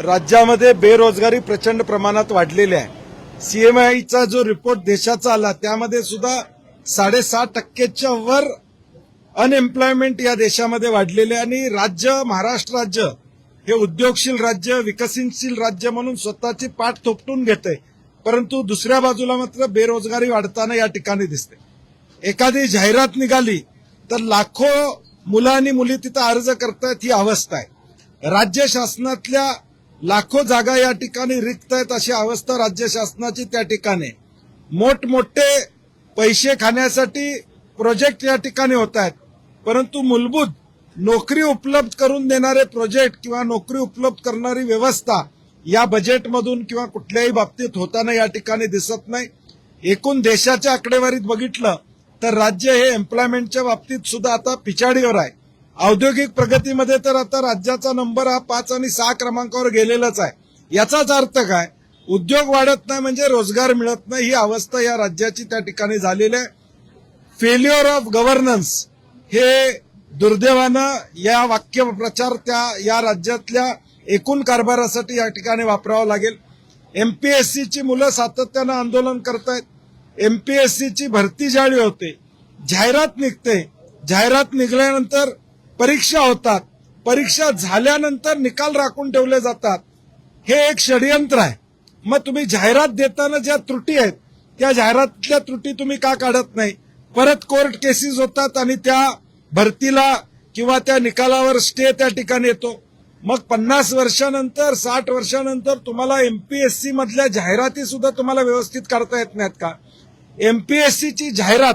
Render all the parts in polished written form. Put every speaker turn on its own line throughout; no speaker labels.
राज्यामध्ये बेरोजगारी प्रचंड प्रमाणात वाढलेली आहे। सीएमआयचा जो रिपोर्ट देशाचा आला त्यामध्ये सुद्धा 6.5%च्या वर अनएम्प्लॉयमेंट या देशामध्ये वाढलेले आहे आणि राज्य महाराष्ट्र राज्य हे उद्योगशील राज्य विकसनशील राज्य म्हणून स्वतःची पाठ थोपटून घेते, परंतु दुसऱ्या बाजूला मात्र बेरोजगारी वाढताना या ठिकाणी दिसते। एखादी जाहिरात निघाली तर लाखो मुलं आणि मुली तिथे अर्ज करतायत, ही अवस्था आहे। राज्य शासनातल्या लाखो जागा या ठिकाणी रिक्त आहेत, अशी अवस्था राज्य शासनाची त्या ठिकाणी। मोठमोठे पैसे खाण्यासाठी प्रोजेक्ट या ठिकाणी होत आहेत, परंतु मूलभूत नोकरी उपलब्ध करून देणारे प्रोजेक्ट किंवा नोकरी उपलब्ध करणारी व्यवस्था या बजेटमधून किंवा कुठल्याही बाबतीत होताना या ठिकाणी दिसत नाही। एकूण देशाच्या आकडेवारीत बघितलं तर राज्य हे एम्प्लॉयमेंटच्या बाबतीत सुद्धा आता पिछाडीवर आहे। औद्योगिक प्रगतीमध्ये तर आता राज्याचा नंबर हा 5 आणि 6 क्रमांकावर गेलेलाच आहे। याचाच अर्थ काय? उद्योग वाढत नाही म्हणजे रोजगार मिळत नाही, ही अवस्था या राज्याची त्या ठिकाणी झालेली आहे। फेल्युअर ऑफ गव्हर्नन्स हे दुर्दैवानं या वाक्यप्रचार त्या या राज्यातल्या एकूण कारभारासाठी या ठिकाणी वापरावं लागेल। एमपीएससीची मुलं सातत्यानं आंदोलन करतायत। एमपीएससीची भरती ज्यावेळी होते, जाहिरात निघते, जाहिरात निघाल्यानंतर परीक्षा होतात, परीक्षा झाल्यानंतर निकाल राखून ठेवले जातात, हे एक षडयंत्र आहे। मग तुम्ही जाहिरात देताना ज्या त्रुटी आहेत त्या जाहिरातीतल्या त्रुटी तुम्ही का काढत नाही? परत कोर्ट केसेस होतात आणि त्या भरतीला किंवा त्या निकालावर स्टे त्या ठिकाणी येतो। मग 50 वर्षानंतर 60 वर्षानंतर तुम्हाला एमपीएससी मधल्या जाहिराती सुद्धा तुम्हाला व्यवस्थित करता येत नाहीत का? एमपीएससीची जाहिरात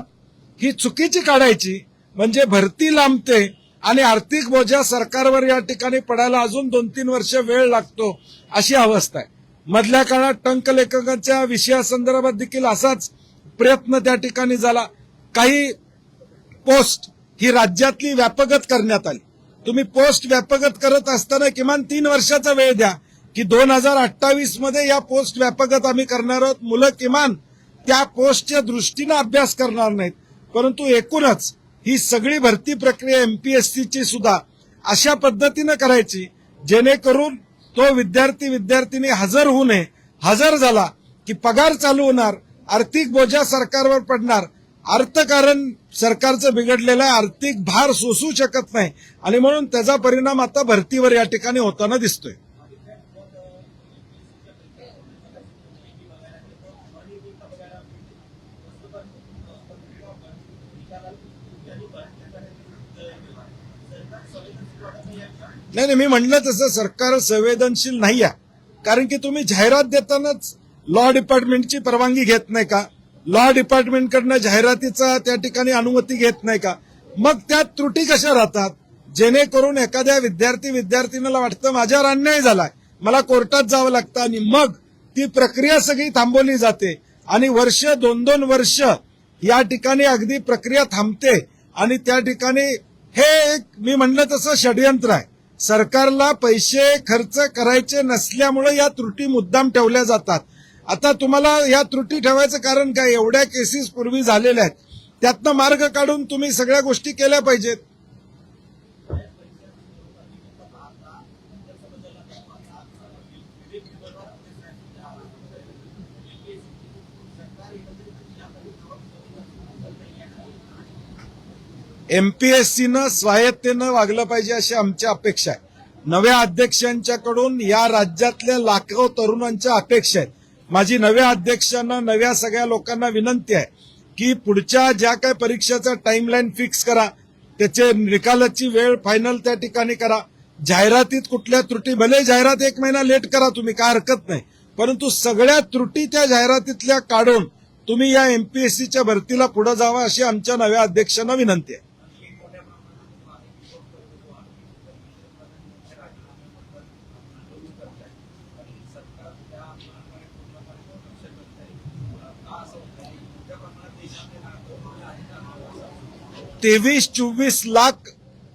ही चुकीची काढायची म्हणजे भरती लांबते आणि आर्थिक बोजा सरकारवर या ठिकाणी पडायला अजून 2-3 वर्ष वेळ लागतो, अशी अवस्था आहे। मधल्या काळात टंकलेखकांच्या विषयासंदर्भात देखील असाच प्रयत्न त्या ठिकाणी झाला। काही पोस्ट ही राज्यातली व्यापकत करण्यात आली। तुम्ही पोस्ट व्यापकत करत असताना किमान 3 वर्षाचा वेळ द्या की 2028 मध्ये या पोस्ट व्यापकत आम्ही करणार आहोत। मुलं किमान त्या पोस्टच्या दृष्टीने अभ्यास करणार नाहीत, परंतु एकूणच ही सगळी भरती प्रक्रिया एमपीएससीची सुद्धा अशा पद्धतीने करायची जेणेकरून तो विद्यार्थी हजर होऊ नये। हजर झाला की पगार चालू होणार, आर्थिक बोजा सरकारवर पडणार, अर्थकारण सरकारचं बिघडलेलं आहे, आर्थिक भार सोसू शकत नाही आणि म्हणून त्याचा परिणाम आता भरतीवर या ठिकाणी होताना दिसतोय। नाही, मी म्हणलं तसं सरकार संवेदनशील नाही आहे, कारण की तुम्ही जाहिरात देतानाच लॉ डिपार्टमेंटची परवानगी घेत नाही का? लॉ डिपार्टमेंटकडनं जाहिरातीचा त्या ठिकाणी अनुमती घेत नाही का? मग त्यात त्रुटी कशा राहतात? जेणेकरून एखाद्या विद्यार्थीला वाटतं माझ्यावर अन्याय झालाय, मला कोर्टात जावं लागतं आणि मग ती प्रक्रिया सगळी थांबवली जाते आणि वर्ष 2-2 वर्ष या ठिकाणी अगदी प्रक्रिया थांबते आणि त्या ठिकाणी हे एक मी म्हणलं तसं षडयंत्र आहे। सरकारला पैसे खर्च करायचे नसल्यामुळे या त्रुटी मुद्दाम ठेवल्या जातात। आता तुम्हाला या त्रुटी ठेवायचं कारण काय? एवढ्या केसेस पूर्वी झालेल्या आहेत, त्यातनं मार्ग काढून तुम्ही सगळ्या गोष्टी केल्या पाहिजेत। एमपीएससीनं स्वायत्तेनं वागलं पाहिजे अशी आमची अपेक्षा आहे। नव्या अध्यक्षांच्याकडून या राज्यातल्या लाखो तरुणांच्या अपेक्षा आहेत। माझी नव्या अध्यक्षांना, नव्या सगळ्या लोकांना विनंती आहे की पुढच्या ज्या काही परीक्षेचा टाइमलाईन फिक्स करा, त्याचे निकालाची वेळ फायनल त्या ठिकाणी करा। जाहिरातीत कुठल्या त्रुटी, भले जाहिरात 1 महिना लेट करा तुम्ही, काय हरकत नाही, परंतु सगळ्या त्रुटी त्या जाहिरातीतल्या काढून तुम्ही या एमपीएससीच्या भरतीला पुढे जावा अशी आमच्या नव्या अध्यक्षांना विनंती आहे। तेवीस 24 लाख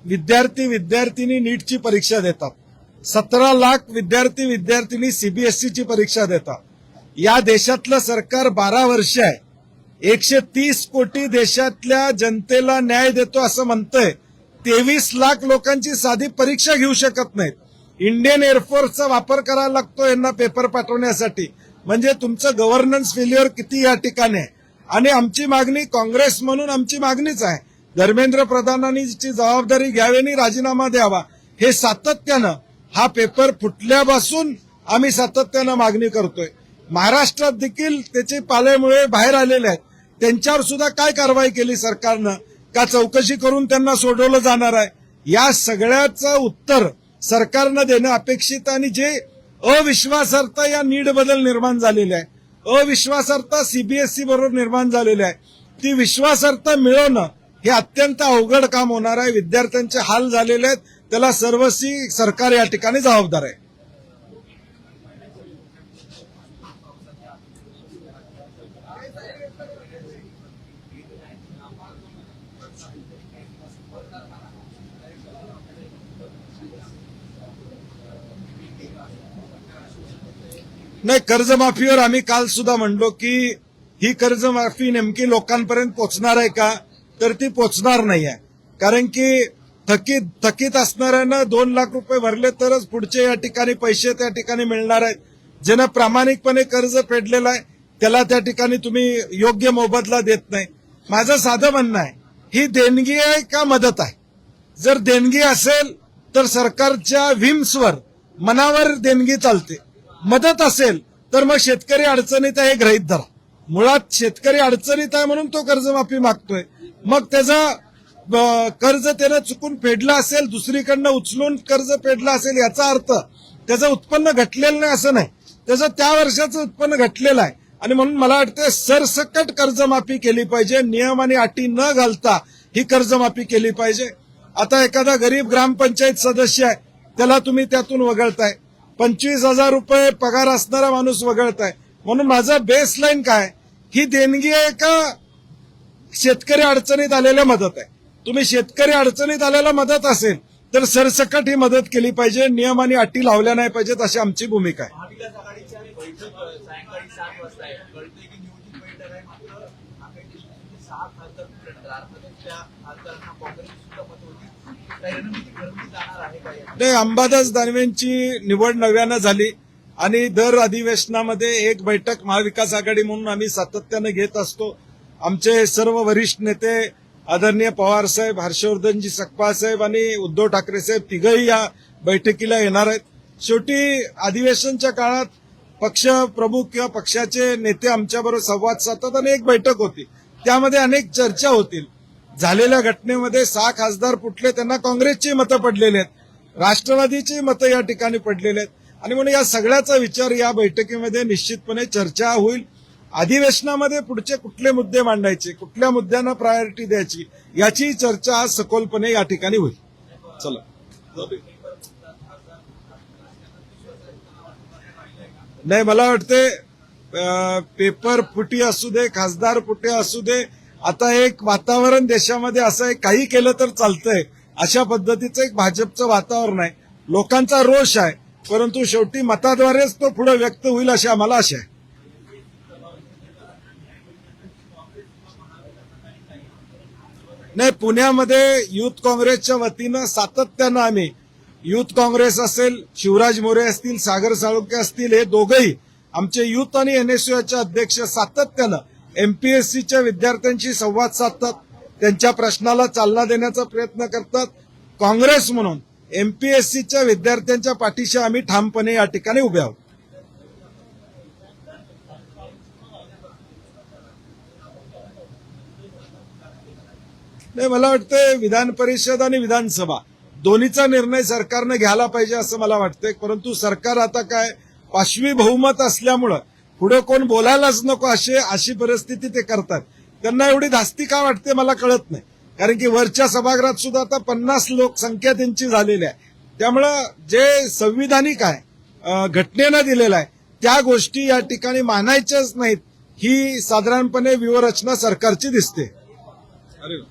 विद्यार्थिनी नीटची परीक्षा देतात, 17 लाख विद्यार्थिनी सीबीएसईची परीक्षा देतात। या देशातलं सरकार 12 वर्ष आहे, 130 कोटी देशातल्या जनतेला न्याय देतो असं म्हणतंय। 23 लाख लोकांची साधी परीक्षा घेऊ शकत नाहीत, इंडियन एअरफोर्सचा वापर करावा लागतो यांना पेपर पाठवण्यासाठी. म्हणजे तुमचं गव्हर्नन्स फेल्युअर किती या ठिकाणी आहे. आणि आमची मागणी, काँग्रेस म्हणून आमची मागणीच आहे, धर्मेंद्र प्रधानांनी जबाबदारी घ्यावी आणि राजीनामा द्यावा. हे सातत्यानं, हा पेपर फुटल्यापासून आम्ही सातत्यानं मागणी करतोय. महाराष्ट्रात देखील त्याचे पालेमुळे बाहेर आलेले आहेत. त्यांच्यावर सुद्धा काय कारवाई केली सरकारनं? का चौकशी करून त्यांना सोडवलं जाणार आहे? या सगळ्याचं उत्तर सरकारनं देणं अपेक्षित. आणि जे अविश्वासार्हता या नीट बद्दल निर्माण झालेली आहे, अविश्वासार्हता सीबीएसई बरोबर निर्माण झालेली आहे, ती विश्वासार्हता मिळवणं हे अत्यंत अवघड काम होणार आहे. विद्यार्थ्यांचे हाल झालेले आहेत, त्याला सर्वस्वी सरकार या ठिकाणी जबाबदार आहे. नाही, कर्जमाफीवर आम्ही काल सुद्धा म्हणलो की ही कर्जमाफी नेमकी लोकांपर्यंत पोहोचणार आहे का? तर ती पोहोचणार नाही आहे. कारण की थकीत असणाऱ्यांना 2 लाख रुपये भरले तरच पुढचे या ठिकाणी पैसे त्या ठिकाणी मिळणार आहेत. ज्यानं प्रामाणिकपणे कर्ज फेडलेलं आहे त्याला त्या ठिकाणी तुम्ही योग्य मोबदला देत नाही. माझं साधं म्हणणं आहे, ही देणगी आहे का मदत आहे? जर देणगी असेल तर सरकारच्या व्हिम्सवर, मनावर देणगी चालते. मदत असेल तर मग शेतकरी अडचणीत आहे हे गृहीत धरा. मुळात शेतकरी अडचणीत आहे म्हणून तो कर्जमाफी मागतोय. मग त्याचा कर्ज त्यानं चुकून फेडलं असेल, दुसरीकडनं उचलून कर्ज फेडलं असेल, याचा अर्थ त्याचं उत्पन्न घटलेलं नाही असं नाही. त्याचं त्या वर्षाचं उत्पन्न घटलेलं आहे. आणि म्हणून मला वाटतं सरसकट कर्जमाफी केली पाहिजे. नियम आणि अटी न घालता ही कर्जमाफी केली पाहिजे. आता एखादा गरीब ग्रामपंचायत सदस्य आहे, त्याला तुम्ही त्यातून वगळताय. 25,000 रुपये पगार असणारा माणूस वगळताय. म्हणून माझा बेसलाईन काय, ही देणगी आहे का शेतकरी अडचणीत आलेल्या मदत आहे? तुम्ही शेतकरी अडचणीत आलेला मदत असेल तर सरसकट ही मदत केली पाहिजे. नियम आणि अटी लावल्या नाही पाहिजेत अशी आमची भूमिका आहे. नाही, अंबादास दानवेंची निवड नव्यानं झाली आणि दर अधिवेशनामध्ये एक बैठक महाविकास आघाडी म्हणून आम्ही सातत्यानं घेत असतो. आमचे सर्व वरिष्ठ नेते आदरणीय पवार साहेब, हर्षवर्धनजी सकपाळ साहेब आणि उद्धव ठाकरे साहेब तिघही या बैठकीला येणार आहेत. शेवटी अधिवेशनच्या काळात पक्ष प्रमुख किंवा पक्षाचे नेते आमच्याबरोबर संवाद साधतात आणि एक बैठक होती, त्यामध्ये अनेक चर्चा होतील. झालेल्या घटनेमध्ये 6 खासदार फुटले, त्यांना काँग्रेसची मतं पडलेली आहेत, राष्ट्रवादीची मतं या ठिकाणी पडलेली आहेत. आणि म्हणून या सगळ्याचा विचार या बैठकीमध्ये निश्चितपणे चर्चा होईल. अधिवेशनामध्ये पुढचे कुठले मुद्दे मांडायचे, कुठल्या मुद्द्यांना प्रायोरिटी द्यायची, याची चर्चा आज सखोलपणे या ठिकाणी होईल. चला, नाही, मला वाटते पेपर फुटी असू दे, खासदार फुटे असू दे, आता एक वातावरण देशामध्ये असं आहे, काही केलं तर चालतंय अशा पद्धतीचं एक भाजपचं वातावरण आहे. लोकांचा रोष आहे, परंतु शेवटी मताद्वारेच तो पुढे व्यक्त होईल अशी आम्हाला आशा आहे. नाही, पुण्यामध्ये युथ काँग्रेसच्या वतीनं सातत्यानं आम्ही, युथ काँग्रेस असेल, शिवराज मोरे असतील, सागर साळुंके असतील, हे दोघंही आमचे युथ आणि एनएसयूचे अध्यक्ष सातत्यानं एमपीएससीच्या विद्यार्थ्यांशी संवाद साधतात, त्यांच्या प्रश्नाला चालना देण्याचा प्रयत्न करतात. काँग्रेस म्हणून एमपीएससीच्या विद्यार्थ्यांच्या पाठीशी आम्ही ठामपणे या ठिकाणी उभे आहोत. नाही, मला वाटतं विधान परिषद आणि विधानसभा दोन्हीचा निर्णय सरकारनं घ्यायला पाहिजे असं मला वाटतंय. परंतु सरकार आता काय, 5वी बहुमत असल्यामुळं पुढे कोण बोलायलाच नको अशी परिस्थिती ते करतात. त्यांना एवढी धास्ती का वाटते मला कळत नाही. कारण की वरच्या सभागृहात सुद्धा आता 50 लोकसंख्या त्यांची झालेली आहे. त्यामुळं जे संविधानिक आहे, घटनेनं दिलेलं आहे, त्या गोष्टी या ठिकाणी मानायच्याच नाहीत, ही साधारणपणे व्यूहरचना सरकारची दिसते. अरे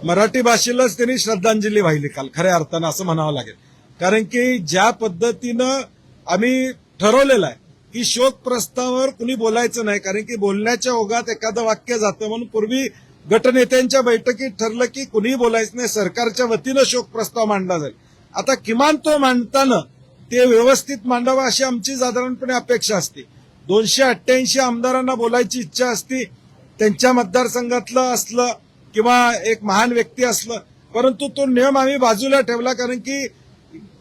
मराठी भाषेलाच त्यांनी श्रद्धांजली वाहिली काल, खऱ्या अर्थानं असं म्हणावं लागेल. कारण की ज्या पद्धतीनं आम्ही ठरवलेलं आहे की शोक प्रस्तावावर कुणी बोलायचं नाही, कारण की बोलण्याच्या ओघात एखादं वाक्य जातं, म्हणून पूर्वी गटनेत्यांच्या बैठकीत ठरलं की कुणीही बोलायचं नाही, सरकारच्या वतीनं शोक प्रस्ताव मांडला जाईल. आता किमान तो मांडताना ते व्यवस्थित मांडावा अशी आमची साधारणपणे अपेक्षा असते. 288 आमदारांना बोलायची इच्छा असती, त्यांच्या मतदारसंघातलं असलं किंवा एक महान व्यक्ती असलं, परंतु तो नियम आम्ही बाजूला ठेवला, कारण की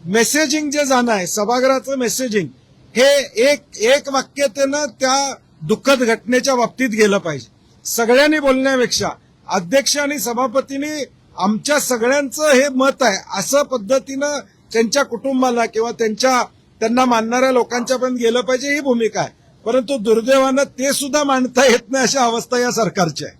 मेसेजिंग जे जाणं आहे, सभागृहाचं मेसेजिंग हे एक वाक्यतेनं त्या दुःखद घटनेच्या बाबतीत गेलं पाहिजे. सगळ्यांनी बोलण्यापेक्षा अध्यक्ष आणि सभापतींनी आमच्या सगळ्यांचं हे मत आहे असं पद्धतीनं त्यांच्या कुटुंबाला किंवा त्यांना मानणाऱ्या लोकांच्यापर्यंत गेलं पाहिजे, ही भूमिका आहे. परंतु दुर्दैवानं ते सुद्धा मांडता येत नाही अशा अवस्था या सरकारची आहे.